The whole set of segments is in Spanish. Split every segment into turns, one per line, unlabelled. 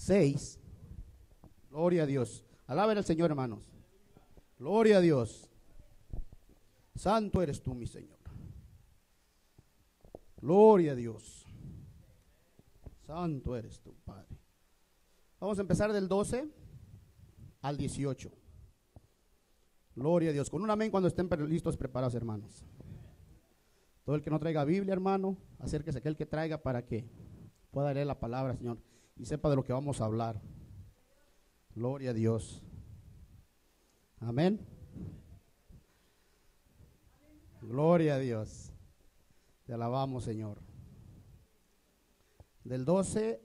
6. Gloria a Dios. Alaben al Señor, hermanos. Gloria a Dios. Santo eres tú, mi Señor. Gloria a Dios. Santo eres tú, Padre. Vamos a empezar del 12 al 18. Gloria a Dios. Con un amén cuando estén listos, preparados, hermanos. Todo el que no traiga Biblia, hermano, acérquese aquel que traiga para que pueda leer la palabra, Señor, y sepa de lo que vamos a hablar. Gloria a Dios. Amén. Gloria a Dios. Te alabamos, Señor. Del 12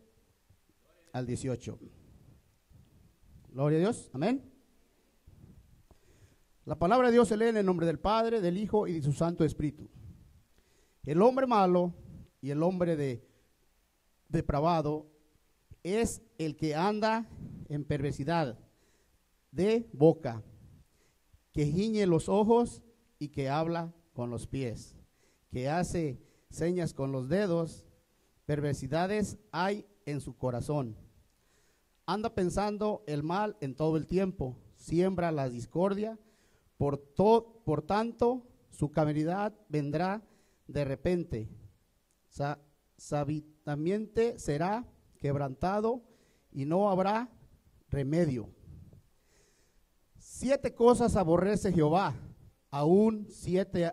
al 18. Gloria a Dios. Amén. La palabra de Dios se lee en el nombre del Padre, del Hijo y de su Santo Espíritu. El hombre malo y el hombre depravado es el que anda en perversidad de boca, que giñe los ojos y que habla con los pies, que hace señas con los dedos. Perversidades hay en su corazón. Anda pensando el mal en todo el tiempo, siembra la discordia, por tanto su calamidad vendrá de repente. Súbitamente será quebrantado y no habrá remedio. 7 cosas aborrece Jehová, aún 7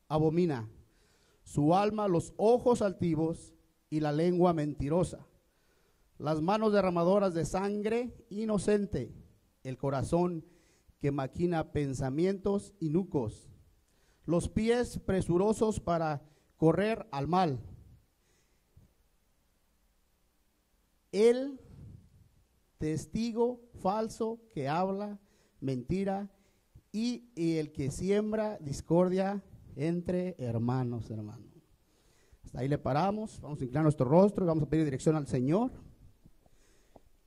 abomina: su alma, los ojos altivos y la lengua mentirosa, las manos derramadoras de sangre inocente, el corazón que maquina pensamientos inicuos, los pies presurosos para correr al mal, el testigo falso que habla mentira y el que siembra discordia entre hermanos. Hasta ahí le paramos. Vamos a inclinar nuestro rostro y vamos a pedir dirección al Señor.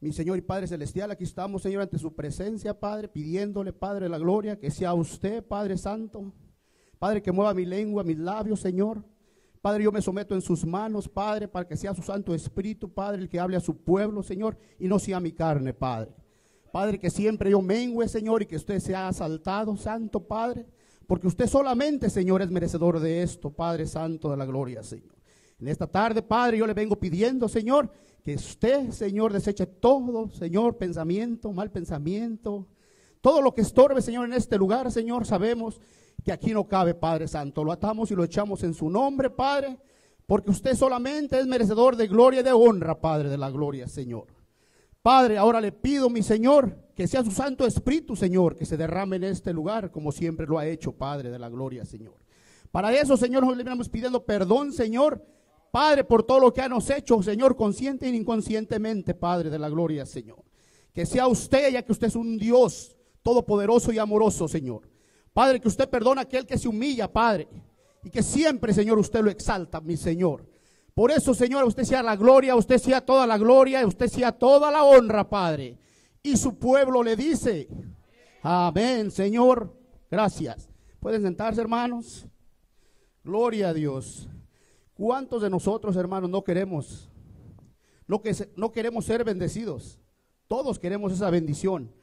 Mi Señor y Padre Celestial, aquí estamos, Señor, ante su presencia, Padre, pidiéndole, Padre de la gloria, que sea usted, Padre Santo, Padre, que mueva mi lengua, mis labios, Señor. Padre, yo me someto en sus manos, Padre, para que sea su Santo Espíritu, Padre, el que hable a su pueblo, Señor, y no sea mi carne, Padre. Padre, que siempre yo mengüe, Señor, y que usted sea exaltado, Santo Padre, porque usted solamente, Señor, es merecedor de esto, Padre Santo de la gloria, Señor. En esta tarde, Padre, yo le vengo pidiendo, Señor, que usted, Señor, deseche todo, Señor, pensamiento, mal pensamiento, todo lo que estorbe, Señor, en este lugar, Señor. Sabemos que aquí no cabe, Padre Santo. Lo atamos y lo echamos en su nombre, Padre, porque usted solamente es merecedor de gloria y de honra, Padre de la gloria, Señor. Padre, ahora le pido, mi Señor, que sea su Santo Espíritu, Señor, que se derrame en este lugar, como siempre lo ha hecho, Padre de la gloria, Señor. Para eso, Señor, nos le venimos pidiendo perdón, Señor, Padre, por todo lo que hemos hecho, Señor, consciente e inconscientemente, Padre de la gloria, Señor. Que sea usted, ya que usted es un Dios todopoderoso y amoroso, Señor. Padre, que usted perdona a aquel que se humilla, Padre, y que siempre, Señor, usted lo exalta, mi Señor. Por eso, Señor, a usted sea la gloria, a usted sea toda la gloria, a usted sea toda la honra, Padre. Y su pueblo le dice, amén, Señor, gracias. Pueden sentarse, hermanos. Gloria a Dios. ¿Cuántos de nosotros, hermanos, no queremos ser bendecidos? Todos queremos esa bendición.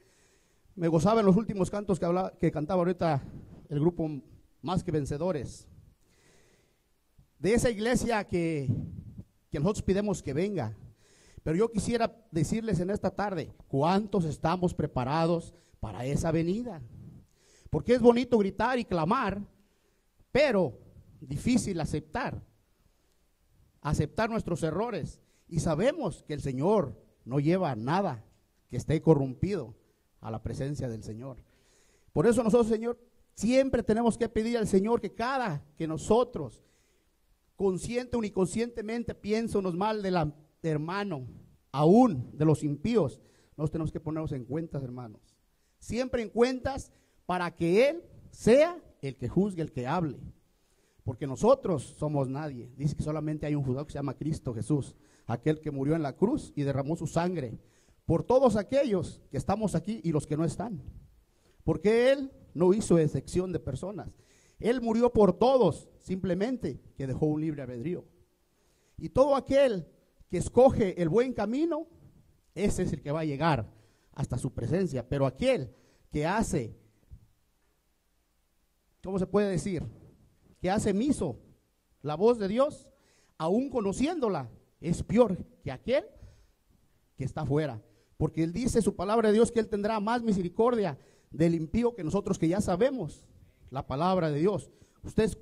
Me gozaba en los últimos cantos que cantaba ahorita el grupo Más que Vencedores, de esa iglesia que nosotros pidemos que venga. Pero yo quisiera decirles en esta tarde, ¿cuántos estamos preparados para esa venida? Porque es bonito gritar y clamar, pero difícil aceptar nuestros errores. Y sabemos que el Señor no lleva nada que esté corrompido a la presencia del Señor. Por eso nosotros, Señor, siempre tenemos que pedir al Señor que que nosotros, consciente o inconscientemente, piénsenos mal del hermano, aún de los impíos, nos tenemos que ponernos en cuentas, hermanos. Siempre en cuentas, para que Él sea el que juzgue, el que hable. Porque nosotros somos nadie. Dice que solamente hay un juzgado que se llama Cristo Jesús, aquel que murió en la cruz y derramó su sangre por todos aquellos que estamos aquí y los que no están. Porque Él no hizo excepción de personas. Él murió por todos, simplemente que dejó un libre albedrío. Y todo aquel que escoge el buen camino, ese es el que va a llegar hasta su presencia. Pero aquel que hace, ¿cómo se puede decir? Que hace miso la voz de Dios, aún conociéndola, es peor que aquel que está afuera. Porque Él dice, su palabra de Dios, que Él tendrá más misericordia del impío que nosotros, que ya sabemos la palabra de Dios. Ustedes,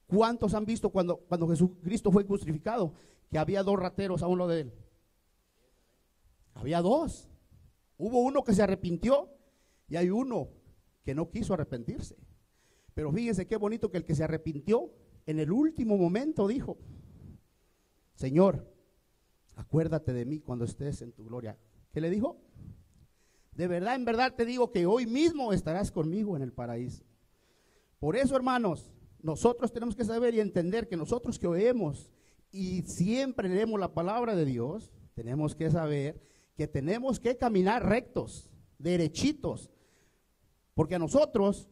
¿cuántos han visto cuando Jesucristo fue crucificado, que había 2 rateros a un lado de Él? Había 2. Hubo uno que se arrepintió y hay uno que no quiso arrepentirse. Pero fíjense qué bonito que el que se arrepintió, en el último momento dijo: Señor, acuérdate de mí cuando estés en tu gloria. ¿Qué le dijo? De verdad, en verdad te digo que hoy mismo estarás conmigo en el paraíso. Por eso, hermanos, nosotros tenemos que saber y entender que nosotros que oímos y siempre leemos la palabra de Dios, tenemos que saber que tenemos que caminar rectos, derechitos, porque a nosotros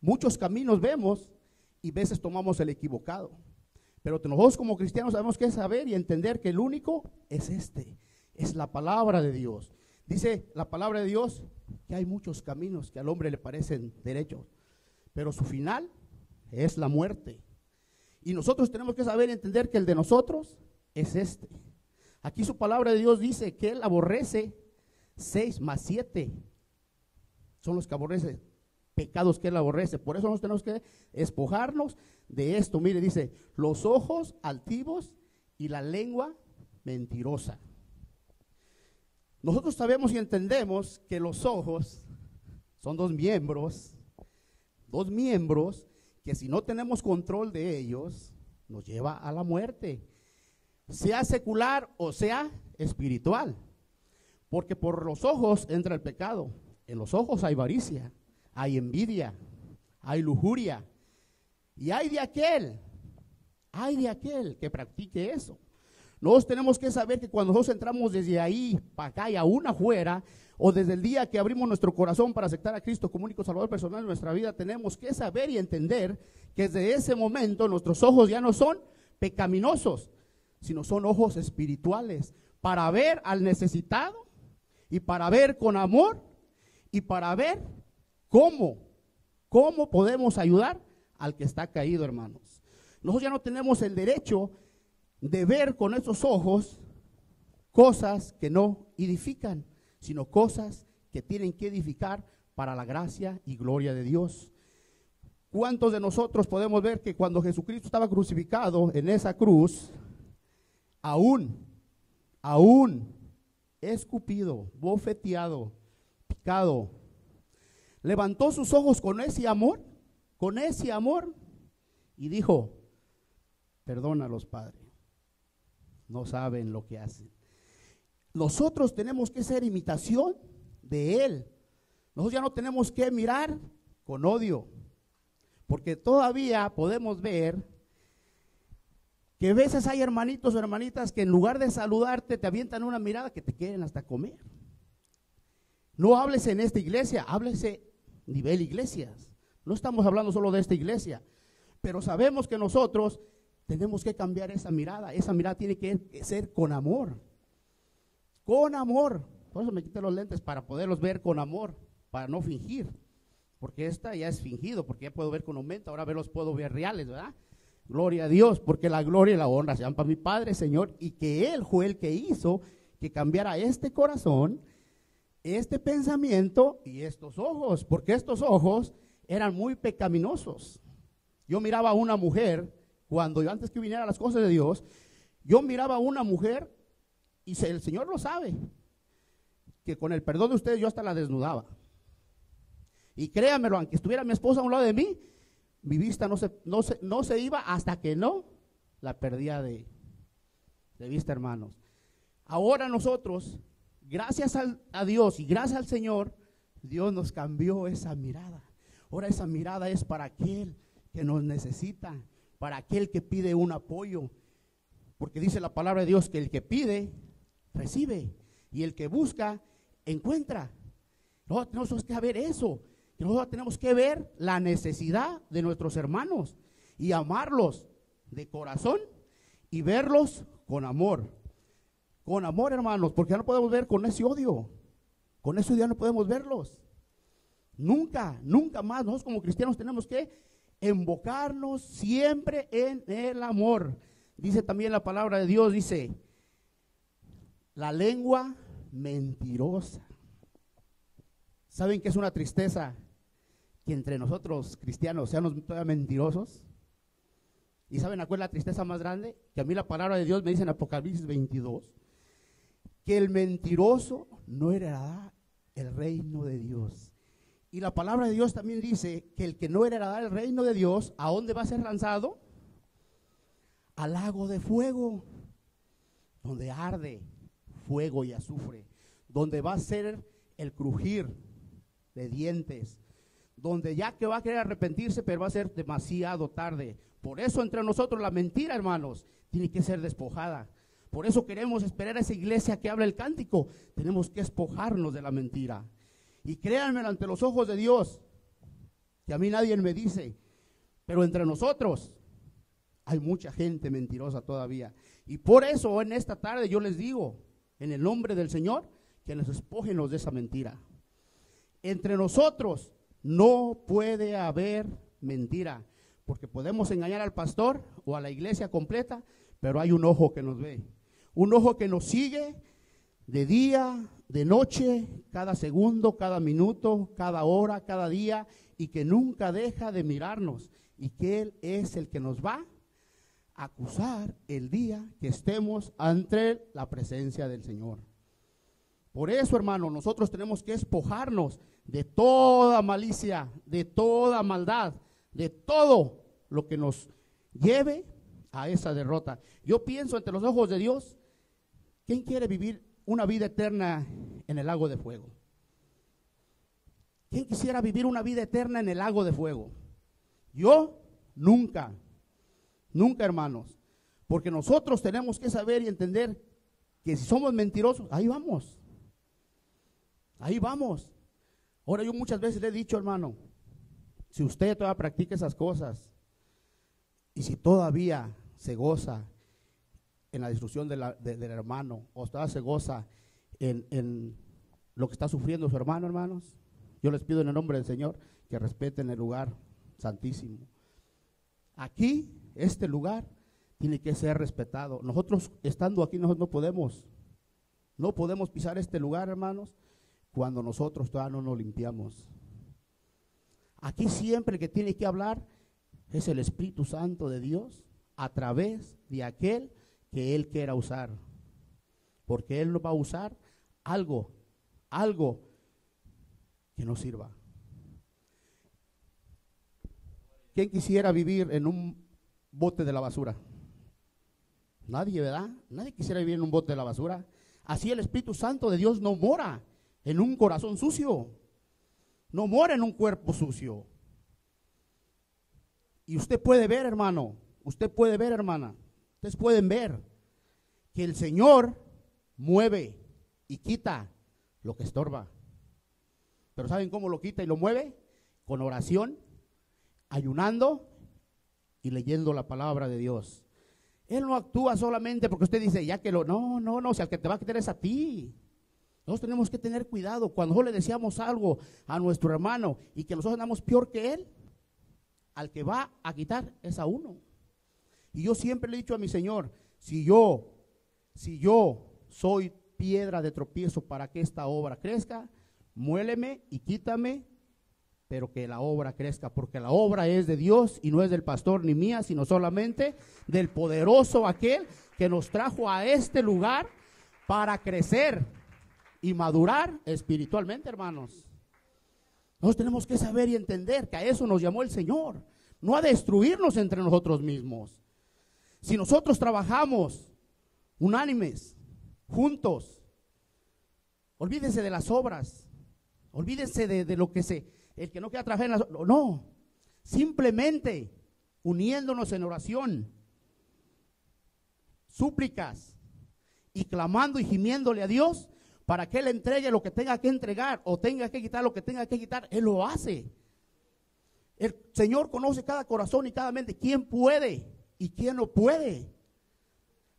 muchos caminos vemos y a veces tomamos el equivocado. Pero nosotros como cristianos sabemos que saber y entender que el único es es la palabra de Dios. Dice la palabra de Dios que hay muchos caminos que al hombre le parecen derechos, pero su final es la muerte. Y nosotros tenemos que saber y entender que el de nosotros es Aquí su palabra de Dios dice que Él aborrece 6 más 7. Son los que aborrece, pecados que Él aborrece. Por eso nosotros tenemos que despojarnos de esto. Mire, dice, los ojos altivos y la lengua mentirosa. Nosotros sabemos y entendemos que los ojos son 2 miembros que si no tenemos control de ellos, nos lleva a la muerte, sea secular o sea espiritual. Porque por los ojos entra el pecado. En los ojos hay avaricia, hay envidia, hay lujuria. Y hay de aquel que practique eso. Nosotros tenemos que saber que cuando nosotros entramos desde ahí para acá y aún afuera, o desde el día que abrimos nuestro corazón para aceptar a Cristo como único Salvador personal en nuestra vida, tenemos que saber y entender que desde ese momento nuestros ojos ya no son pecaminosos, sino son ojos espirituales, para ver al necesitado y para ver con amor y para ver cómo podemos ayudar al que está caído, hermanos. Nosotros ya no tenemos el derecho de ver con esos ojos cosas que no edifican, sino cosas que tienen que edificar para la gracia y gloria de Dios. ¿Cuántos de nosotros podemos ver que cuando Jesucristo estaba crucificado en esa cruz, aún escupido, bofeteado, picado, levantó sus ojos con ese amor y dijo: perdónalos, Padre, no saben lo que hacen? Nosotros tenemos que ser imitación de Él. Nosotros ya no tenemos que mirar con odio, porque todavía podemos ver que a veces hay hermanitos o hermanitas que en lugar de saludarte te avientan una mirada que te quieren hasta comer. No hables en esta iglesia, háblese nivel iglesias. No estamos hablando solo de esta iglesia, pero sabemos que nosotros tenemos que cambiar esa mirada. Esa mirada tiene que ser con amor. Con amor. Por eso me quité los lentes, para poderlos ver con amor, para no fingir. Porque esta ya es fingido, porque ya puedo ver con aumento, ahora los puedo ver reales, ¿verdad? Gloria a Dios, porque la gloria y la honra sean para mi Padre, Señor, y que Él fue el que hizo que cambiara este corazón, este pensamiento y estos ojos, porque estos ojos eran muy pecaminosos. Yo miraba a una mujer, cuando yo antes que viniera las cosas de Dios, yo miraba a una mujer, y el Señor lo sabe, que con el perdón de ustedes yo hasta la desnudaba. Y créanmelo, aunque estuviera mi esposa a un lado de mí, mi vista no se iba hasta que no la perdía de vista, hermanos. Ahora nosotros, gracias a Dios y gracias al Señor, Dios nos cambió esa mirada. Ahora esa mirada es para aquel que nos necesita, para aquel que pide un apoyo. Porque dice la palabra de Dios que el que pide, recibe. Y el que busca, encuentra. Nosotros tenemos que ver eso. Nosotros tenemos que ver la necesidad de nuestros hermanos y amarlos de corazón y verlos con amor con amor, hermanos, porque ya no podemos ver con ese odio. Con ese odio no podemos verlos. Nunca, nunca más. Nosotros como cristianos tenemos que invocarnos siempre en el amor. Dice también la palabra de Dios, dice, la lengua mentirosa. ¿Saben qué es una tristeza? Que entre nosotros cristianos seamos mentirosos. ¿Y saben a cuál es la tristeza más grande? Que a mí la palabra de Dios me dice en Apocalipsis 22, que el mentiroso no heredará el reino de Dios. Y la palabra de Dios también dice que el que no heredará el reino de Dios, ¿a dónde va a ser lanzado? Al lago de fuego, donde arde fuego y azufre, donde va a ser el crujir de dientes, donde ya que va a querer arrepentirse, pero va a ser demasiado tarde. Por eso entre nosotros la mentira, hermanos, tiene que ser despojada. Por eso queremos esperar a esa iglesia que habla el cántico. Tenemos que despojarnos de la mentira. Y créanme ante los ojos de Dios, que a mí nadie me dice, pero entre nosotros hay mucha gente mentirosa todavía. Y por eso en esta tarde yo les digo, en el nombre del Señor, que nos despójenos de esa mentira. Entre nosotros no puede haber mentira, porque podemos engañar al pastor o a la iglesia completa, pero hay un ojo que nos ve, un ojo que nos sigue de día, de noche, cada segundo, cada minuto, cada hora, cada día, y que nunca deja de mirarnos, y que Él es el que nos va a acusar el día que estemos ante la presencia del Señor. Por eso, hermano, nosotros tenemos que despojarnos de toda malicia, de toda maldad, de todo lo que nos lleve a esa derrota. Yo pienso ante los ojos de Dios, ¿quién quiere vivir una vida eterna en el lago de fuego? ¿Quién quisiera vivir una vida eterna en el lago de fuego? Yo nunca, nunca, hermanos, porque nosotros tenemos que saber y entender que si somos mentirosos, ahí vamos. Ahí vamos. Ahora yo muchas veces le he dicho, hermano, si usted todavía practica esas cosas y si todavía se goza en la destrucción del hermano o todavía se goza en lo que está sufriendo su hermano, hermanos, yo les pido en el nombre del Señor que respeten el lugar santísimo. Aquí, este lugar tiene que ser respetado. Nosotros estando aquí, nosotros no podemos pisar este lugar, hermanos, cuando nosotros todavía no nos limpiamos. Aquí siempre el que tiene que hablar es el Espíritu Santo de Dios a través de aquel que Él quiera usar, porque Él no va a usar algo que no sirva. ¿Quién quisiera vivir en un bote de la basura? Nadie, ¿verdad? Nadie quisiera vivir en un bote de la basura. Así el Espíritu Santo de Dios no mora en un corazón sucio, no mora en un cuerpo sucio. Y usted puede ver, hermano, usted puede ver, hermana, ustedes pueden ver que el Señor mueve y quita lo que estorba. Pero ¿saben cómo lo quita y lo mueve? Con oración, ayunando y leyendo la palabra de Dios. Él no actúa solamente porque usted dice, ya que no, si al que te va a quitar es a ti. Nosotros tenemos que tener cuidado cuando nosotros le decíamos algo a nuestro hermano y que nosotros andamos peor que él, al que va a quitar es a uno. Y yo siempre le he dicho a mi Señor, si yo soy piedra de tropiezo para que esta obra crezca, muéleme y quítame, pero que la obra crezca, porque la obra es de Dios y no es del pastor ni mía, sino solamente del poderoso aquel que nos trajo a este lugar para crecer y madurar espiritualmente, hermanos. Nosotros tenemos que saber y entender que a eso nos llamó el Señor, no a destruirnos entre nosotros mismos. Si nosotros trabajamos unánimes, juntos, olvídense de las obras, olvídense de lo que el que no quiera trabajar en las, no, simplemente uniéndonos en oración, súplicas y clamando y gimiéndole a Dios para que Él entregue lo que tenga que entregar o tenga que quitar lo que tenga que quitar. Él lo hace. El Señor conoce cada corazón y cada mente, quién puede y quién no puede.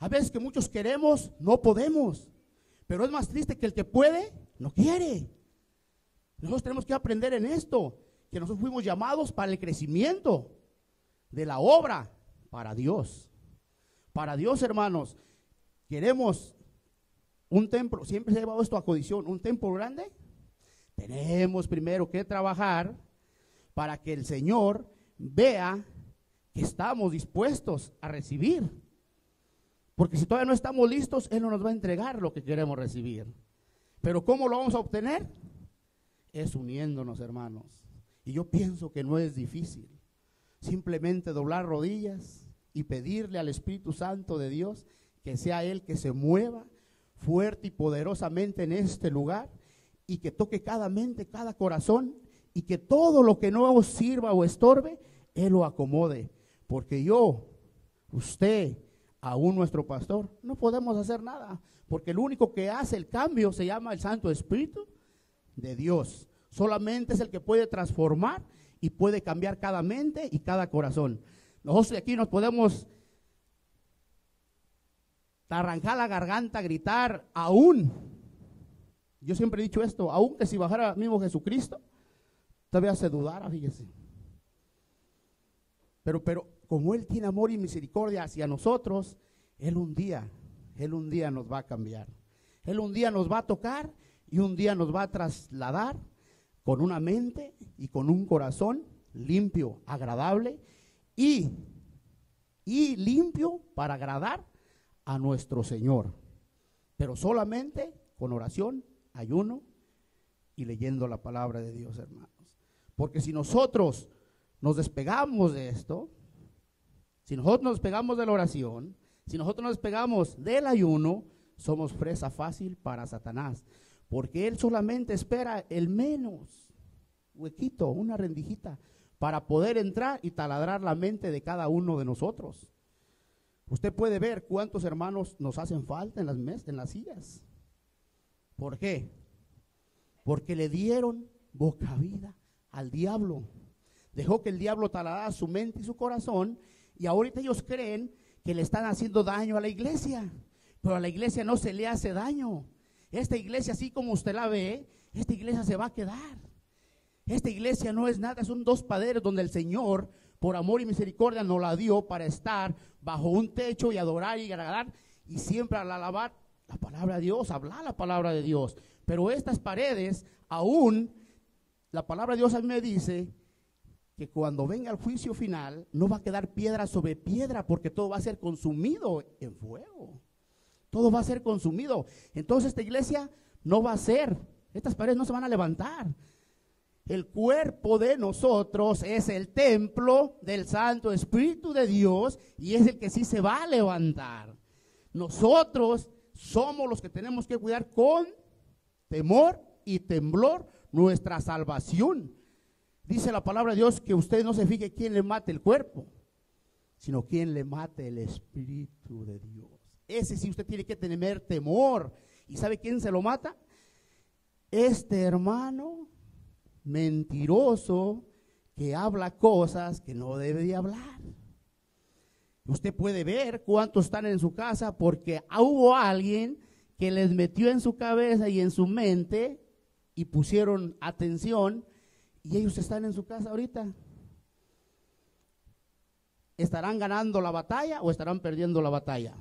A veces que muchos queremos, no podemos. Pero es más triste que el que puede, no quiere. Nosotros tenemos que aprender en esto, que nosotros fuimos llamados para el crecimiento de la obra para Dios. Para Dios, hermanos, queremos un templo, siempre se ha llevado esto a condición, un templo grande. Tenemos primero que trabajar para que el Señor vea que estamos dispuestos a recibir. Porque si todavía no estamos listos, Él no nos va a entregar lo que queremos recibir. Pero ¿cómo lo vamos a obtener? Es uniéndonos, hermanos. Y yo pienso que no es difícil. Simplemente doblar rodillas y pedirle al Espíritu Santo de Dios que sea Él que se mueva fuerte y poderosamente en este lugar y que toque cada mente, cada corazón, y que todo lo que no os sirva o estorbe, Él lo acomode. Porque yo, usted, aún nuestro pastor, no podemos hacer nada, porque el único que hace el cambio se llama el Santo Espíritu de Dios. Solamente es el que puede transformar y puede cambiar cada mente y cada corazón. Nosotros de aquí nos podemos arrancar la garganta, gritar, aún, yo siempre he dicho esto, aún que si bajara mismo Jesucristo, todavía se dudara, fíjese. Pero como Él tiene amor y misericordia hacia nosotros, Él un día nos va a cambiar. Él un día nos va a tocar y un día nos va a trasladar con una mente y con un corazón limpio, agradable y limpio para agradar a nuestro Señor. Pero solamente con oración, ayuno y leyendo la palabra de Dios, hermanos. Porque si nosotros nos despegamos de esto, si nosotros nos despegamos de la oración, si nosotros nos despegamos del ayuno, somos presa fácil para Satanás. Porque él solamente espera el menos huequito, una rendijita, para poder entrar y taladrar la mente de cada uno de nosotros. Usted puede ver cuántos hermanos nos hacen falta en las mesas, en las sillas. ¿Por qué? Porque le dieron boca vida al diablo. Dejó que el diablo taladrara su mente y su corazón, y ahorita ellos creen que le están haciendo daño a la iglesia, pero a la iglesia no se le hace daño. Esta iglesia, así como usted la ve, esta iglesia se va a quedar. Esta iglesia no es nada, son dos paderos donde el Señor, por amor y misericordia, nos la dio para estar bajo un techo y adorar y agradar y siempre al alabar la palabra de Dios, hablar la palabra de Dios. Pero estas paredes, aún la palabra de Dios a mí me dice que cuando venga el juicio final no va a quedar piedra sobre piedra, porque todo va a ser consumido en fuego. Todo va a ser consumido. Entonces esta iglesia no va a ser, estas paredes no se van a levantar. El cuerpo de nosotros es el templo del Santo Espíritu de Dios y es el que sí se va a levantar. Nosotros somos los que tenemos que cuidar con temor y temblor nuestra salvación. Dice la palabra de Dios que usted no se fije quién le mate el cuerpo, sino quién le mate el Espíritu de Dios. Ese sí usted tiene que tener temor. ¿Y sabe quién se lo mata? Este hermano mentiroso que habla cosas que no debe de hablar. Usted puede ver cuántos están en su casa porque hubo alguien que les metió en su cabeza y en su mente y pusieron atención y ellos están en su casa ahorita. ¿Estarán ganando la batalla o estarán perdiendo la batalla?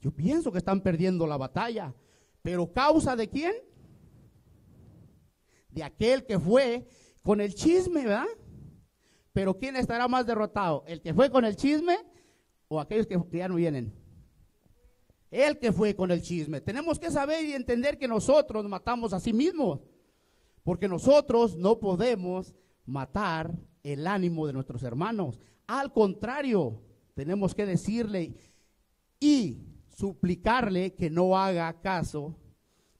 Yo pienso que están perdiendo la batalla, pero ¿causa de quién? De aquel que fue con el chisme, ¿verdad? Pero ¿quién estará más derrotado? ¿El que fue con el chisme o aquellos que ya no vienen? El que fue con el chisme. Tenemos que saber y entender que nosotros matamos a sí mismos, porque nosotros no podemos matar el ánimo de nuestros hermanos. Al contrario, tenemos que decirle y suplicarle que no haga caso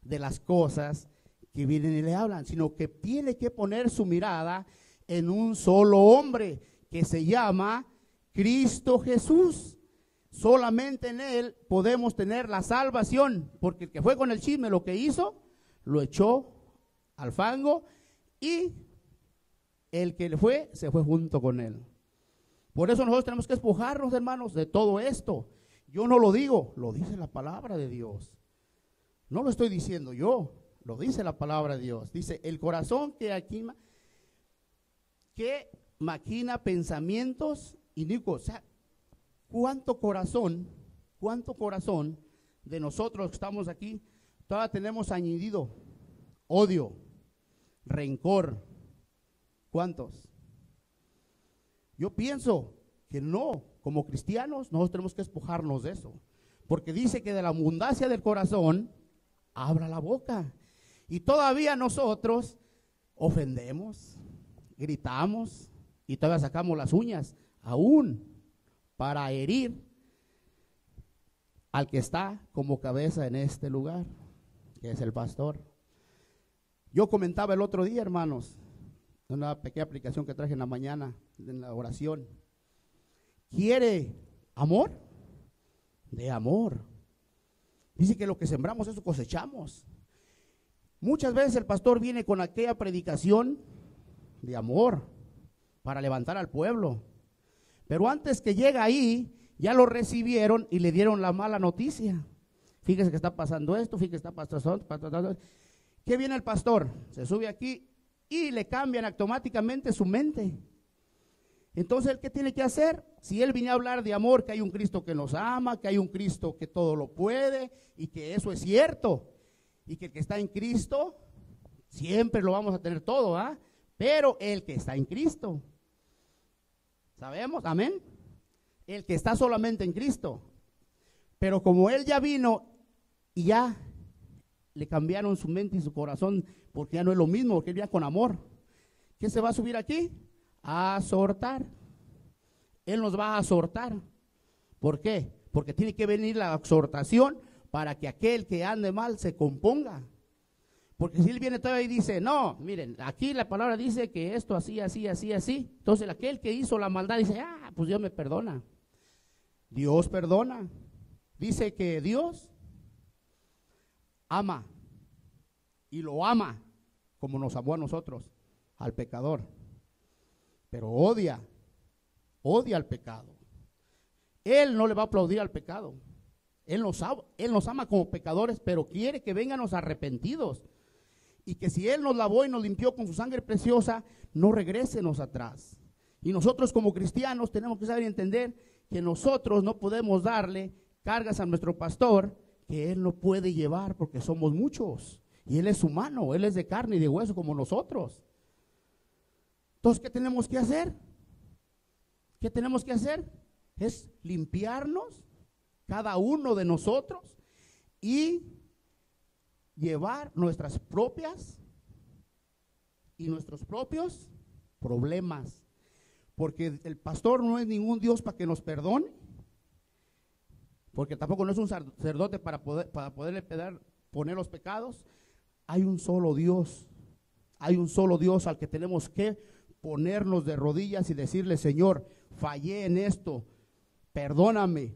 de las cosas que vienen y le hablan, sino que tiene que poner su mirada en un solo hombre que se llama Cristo Jesús. Solamente en Él podemos tener la salvación, porque el que fue con el chisme lo que hizo, lo echó al fango y el que se fue junto con él. Por eso nosotros tenemos que despojarnos, hermanos, de todo esto. Yo no lo digo, lo dice la palabra de Dios. No lo estoy diciendo yo, lo dice la palabra de Dios. Dice, el corazón que maquina pensamientos inicuos. O sea, ¿cuánto corazón de nosotros que estamos aquí todavía tenemos añadido odio, rencor? ¿Cuántos? Yo pienso que no, como cristianos nosotros tenemos que despojarnos de eso, porque dice que de la abundancia del corazón habla la boca, y todavía nosotros ofendemos, gritamos y todavía sacamos las uñas, aún para herir al que está como cabeza en este lugar, que es el pastor. Yo comentaba el otro día, hermanos, una pequeña aplicación que traje en la mañana, en la oración. ¿Quiere amor? De amor. Dice que lo que sembramos, eso cosechamos. Muchas veces el pastor viene con aquella predicación de amor para levantar al pueblo. Pero antes que llega ahí, ya lo recibieron y le dieron la mala noticia. Fíjese que está pasando esto, fíjese que está pasando esto. ¿Qué viene el pastor? Se sube aquí y le cambian automáticamente su mente. Entonces, ¿él qué tiene que hacer? Si él viene a hablar de amor, que hay un Cristo que nos ama, que hay un Cristo que todo lo puede y que eso es cierto, y que el que está en Cristo siempre lo vamos a tener todo, ¿ah? Pero el que está en Cristo, ¿sabemos? Amén. El que está solamente en Cristo. Pero como él ya vino y ya le cambiaron su mente y su corazón, porque ya no es lo mismo, porque él viene con amor. ¿Qué se va a subir aquí? A exhortar. Él nos va a exhortar. ¿Por qué? Porque tiene que venir la exhortación para que aquel que ande mal se componga. Porque si él viene todavía y dice, no, miren, aquí la palabra dice que esto así, así, así, así. Entonces aquel que hizo la maldad dice, pues Dios me perdona. Dios perdona. Dice que Dios ama y lo ama como nos amó a nosotros, al pecador. Pero odia al pecado. Él no le va a aplaudir al pecado. Él nos ama como pecadores, pero quiere que vengamos arrepentidos. Y que si Él nos lavó y nos limpió con su sangre preciosa, no regrésenos atrás. Y nosotros como cristianos tenemos que saber y entender que nosotros no podemos darle cargas a nuestro pastor que Él no puede llevar porque somos muchos. Y Él es humano, Él es de carne y de hueso como nosotros. Entonces, ¿qué tenemos que hacer? ¿Qué tenemos que hacer? Es limpiarnos, cada uno de nosotros, y llevar nuestras propias y nuestros propios problemas. Porque el pastor no es ningún Dios para que nos perdone, porque tampoco no es un sacerdote para poderle poner los pecados. Hay un solo Dios al que tenemos que ponernos de rodillas y decirle, Señor, fallé en esto, perdóname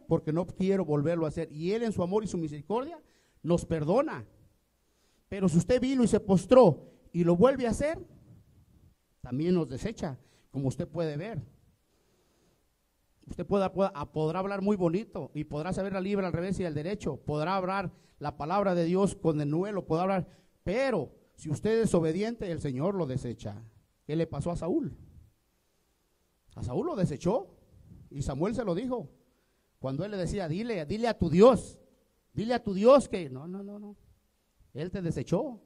porque no quiero volverlo a hacer. Y Él en su amor y su misericordia nos perdona. Pero si usted vino y se postró y lo vuelve a hacer, también nos desecha, como usted puede ver. Usted podrá hablar muy bonito y podrá saber la libre, al revés y al derecho, podrá hablar la palabra de Dios con denuelo, podrá hablar, pero si usted es obediente, el Señor lo desecha. ¿Qué le pasó a Saúl? A Saúl lo desechó y Samuel se lo dijo. Cuando él le decía, dile a tu Dios que no, Él te desechó.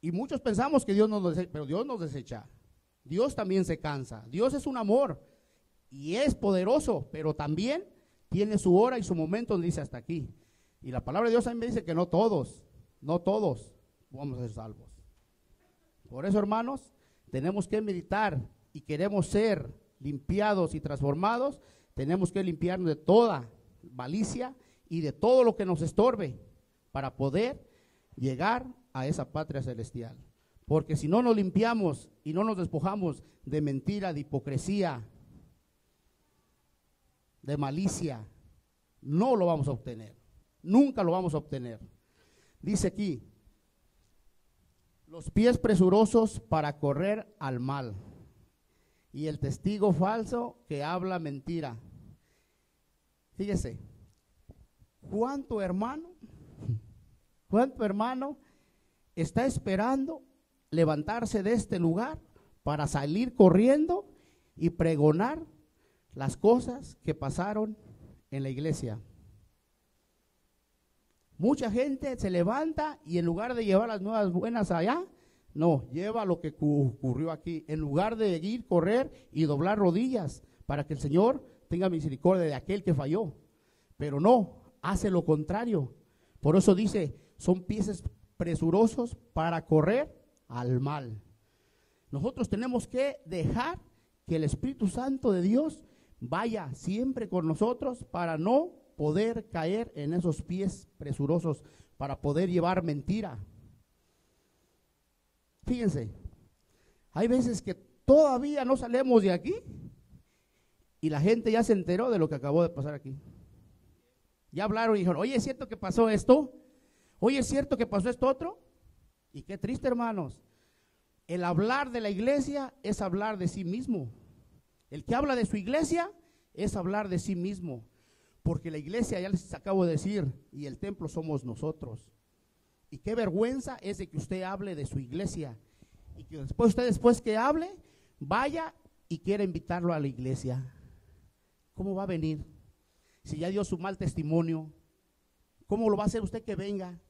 Y muchos pensamos que Dios nos desecha, pero Dios nos desecha. Dios también se cansa. Dios es un amor y es poderoso, pero también tiene su hora y su momento donde dice hasta aquí. Y la palabra de Dios también me dice que no todos vamos a ser salvos. Por eso, hermanos, tenemos que meditar y queremos ser limpiados y transformados. Tenemos que limpiarnos de toda malicia y de todo lo que nos estorbe para poder llegar a esa patria celestial. Porque si no nos limpiamos y no nos despojamos de mentira, de hipocresía, de malicia, no lo vamos a obtener. Nunca lo vamos a obtener. Dice aquí, los pies presurosos para correr al mal y el testigo falso que habla mentira. Fíjese, ¿cuánto hermano está esperando levantarse de este lugar para salir corriendo y pregonar las cosas que pasaron en la iglesia? Mucha gente se levanta y en lugar de llevar las nuevas buenas allá, no, lleva lo que ocurrió aquí. En lugar de ir, correr y doblar rodillas para que el Señor tenga misericordia de aquel que falló. Pero no, hace lo contrario. Por eso dice, son pies presurosos para correr al mal. Nosotros tenemos que dejar que el Espíritu Santo de Dios vaya siempre con nosotros para no poder caer en esos pies presurosos, para poder llevar mentira. Fíjense, hay veces que todavía no salimos de aquí y la gente ya se enteró de lo que acabó de pasar aquí. Ya hablaron y dijeron, oye, ¿es cierto que pasó esto? Oye, ¿es cierto que pasó esto otro? Y qué triste, hermanos. El hablar de la iglesia es hablar de sí mismo. El que habla de su iglesia es hablar de sí mismo. Porque la iglesia, ya les acabo de decir, y el templo somos nosotros. Y qué vergüenza es de que usted hable de su iglesia. Y que después que hable, vaya y quiera invitarlo a la iglesia. ¿Cómo va a venir? Si ya dio su mal testimonio, ¿cómo lo va a hacer usted que venga?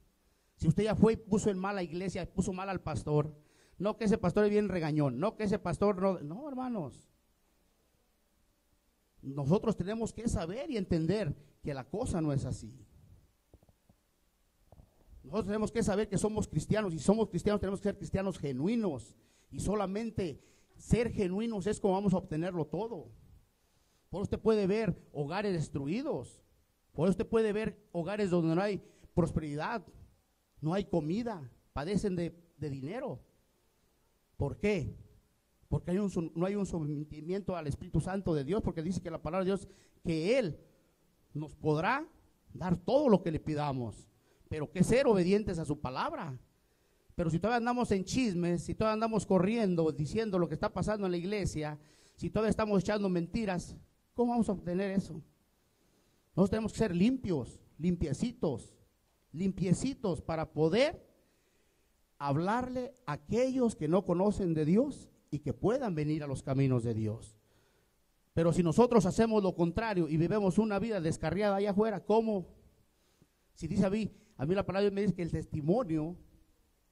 Si usted ya fue y puso en mal a la iglesia, puso mal al pastor. No que ese pastor es bien regañón, no que ese pastor no. No, hermanos. Nosotros tenemos que saber y entender que la cosa no es así. Nosotros tenemos que saber que somos cristianos, y somos cristianos tenemos que ser cristianos genuinos, y solamente ser genuinos es como vamos a obtenerlo todo. Por eso usted puede ver hogares destruidos, por eso usted puede ver hogares donde no hay prosperidad, no hay comida, padecen de dinero. ¿Por qué? Porque no hay un sometimiento al Espíritu Santo de Dios, porque dice que la palabra de Dios, que Él nos podrá dar todo lo que le pidamos, pero que ser obedientes a su palabra. Pero si todavía andamos en chismes, si todavía andamos corriendo, diciendo lo que está pasando en la iglesia, si todavía estamos echando mentiras, ¿cómo vamos a obtener eso? Nosotros tenemos que ser limpios, limpiecitos para poder hablarle a aquellos que no conocen de Dios y que puedan venir a los caminos de Dios. Pero si nosotros hacemos lo contrario y vivimos una vida descarriada allá afuera, ¿cómo? Si dice a mí la palabra me dice que el testimonio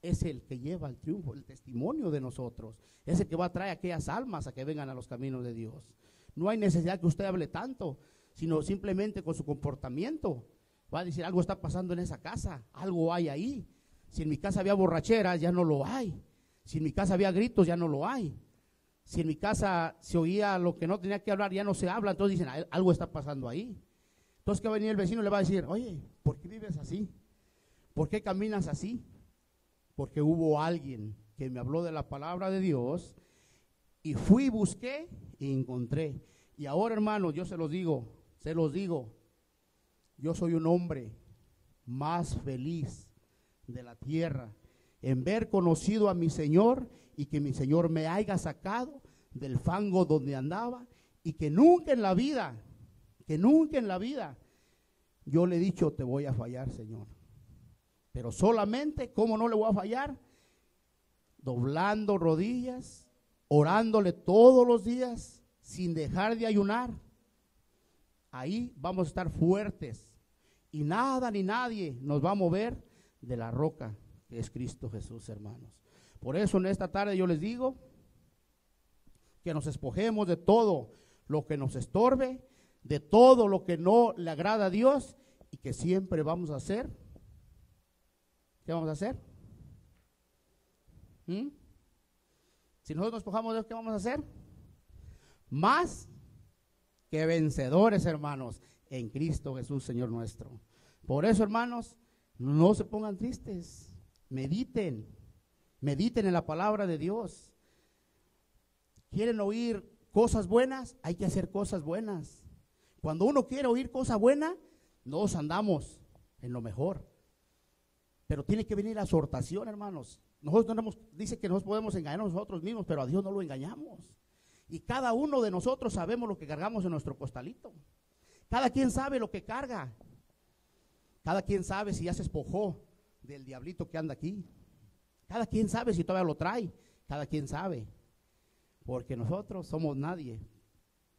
es el que lleva el triunfo, el testimonio de nosotros, es el que va a traer a aquellas almas a que vengan a los caminos de Dios. No hay necesidad que usted hable tanto, sino simplemente con su comportamiento va a decir, algo está pasando en esa casa, algo hay ahí. Si en mi casa había borracheras, ya no lo hay. Si en mi casa había gritos, ya no lo hay. Si en mi casa se oía lo que no tenía que hablar, ya no se habla. Entonces dicen, algo está pasando ahí. Entonces que va a venir el vecino y le va a decir, oye, ¿por qué vives así? ¿Por qué caminas así? Porque hubo alguien que me habló de la palabra de Dios y fui, busqué y encontré. Y ahora, hermanos, yo se los digo, yo soy un hombre más feliz de la tierra en ver conocido a mi Señor y que mi Señor me haya sacado del fango donde andaba, y que nunca en la vida yo le he dicho, te voy a fallar, Señor. Pero solamente, ¿cómo no le voy a fallar? Doblando rodillas, orándole todos los días, sin dejar de ayunar. Ahí vamos a estar fuertes y nada ni nadie nos va a mover de la roca que es Cristo Jesús, hermanos. Por eso en esta tarde yo les digo que nos despojemos de todo lo que nos estorbe, de todo lo que no le agrada a Dios, y que siempre vamos a hacer. ¿Qué vamos a hacer? Si nosotros nos despojamos de Dios, ¿qué vamos a hacer? Más que vencedores, hermanos, en Cristo Jesús, Señor nuestro. Por eso, hermanos, no se pongan tristes, mediten en la palabra de Dios. ¿Quieren oír cosas buenas? Hay que hacer cosas buenas. Cuando uno quiere oír cosa buena, nos andamos en lo mejor. Pero tiene que venir la exhortación, hermanos. Nosotros dice que nos podemos engañar a nosotros mismos, pero a Dios no lo engañamos. Y cada uno de nosotros sabemos lo que cargamos en nuestro costalito. Cada quien sabe lo que carga. Cada quien sabe si ya se despojó del diablito que anda aquí. Cada quien sabe si todavía lo trae. Cada quien sabe. Porque nosotros somos nadie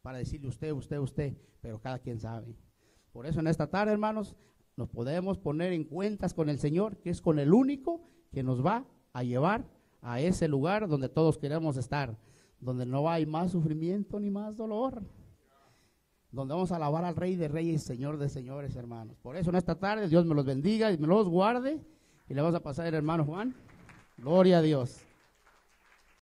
para decirle usted, pero cada quien sabe. Por eso en esta tarde, hermanos, nos podemos poner en cuentas con el Señor, que es con el único que nos va a llevar a ese lugar donde todos queremos estar, donde no hay más sufrimiento ni más dolor, donde vamos a alabar al Rey de Reyes, Señor de Señores, hermanos. Por eso en esta tarde Dios me los bendiga y me los guarde, y le vamos a pasar al hermano Juan. Gloria a Dios.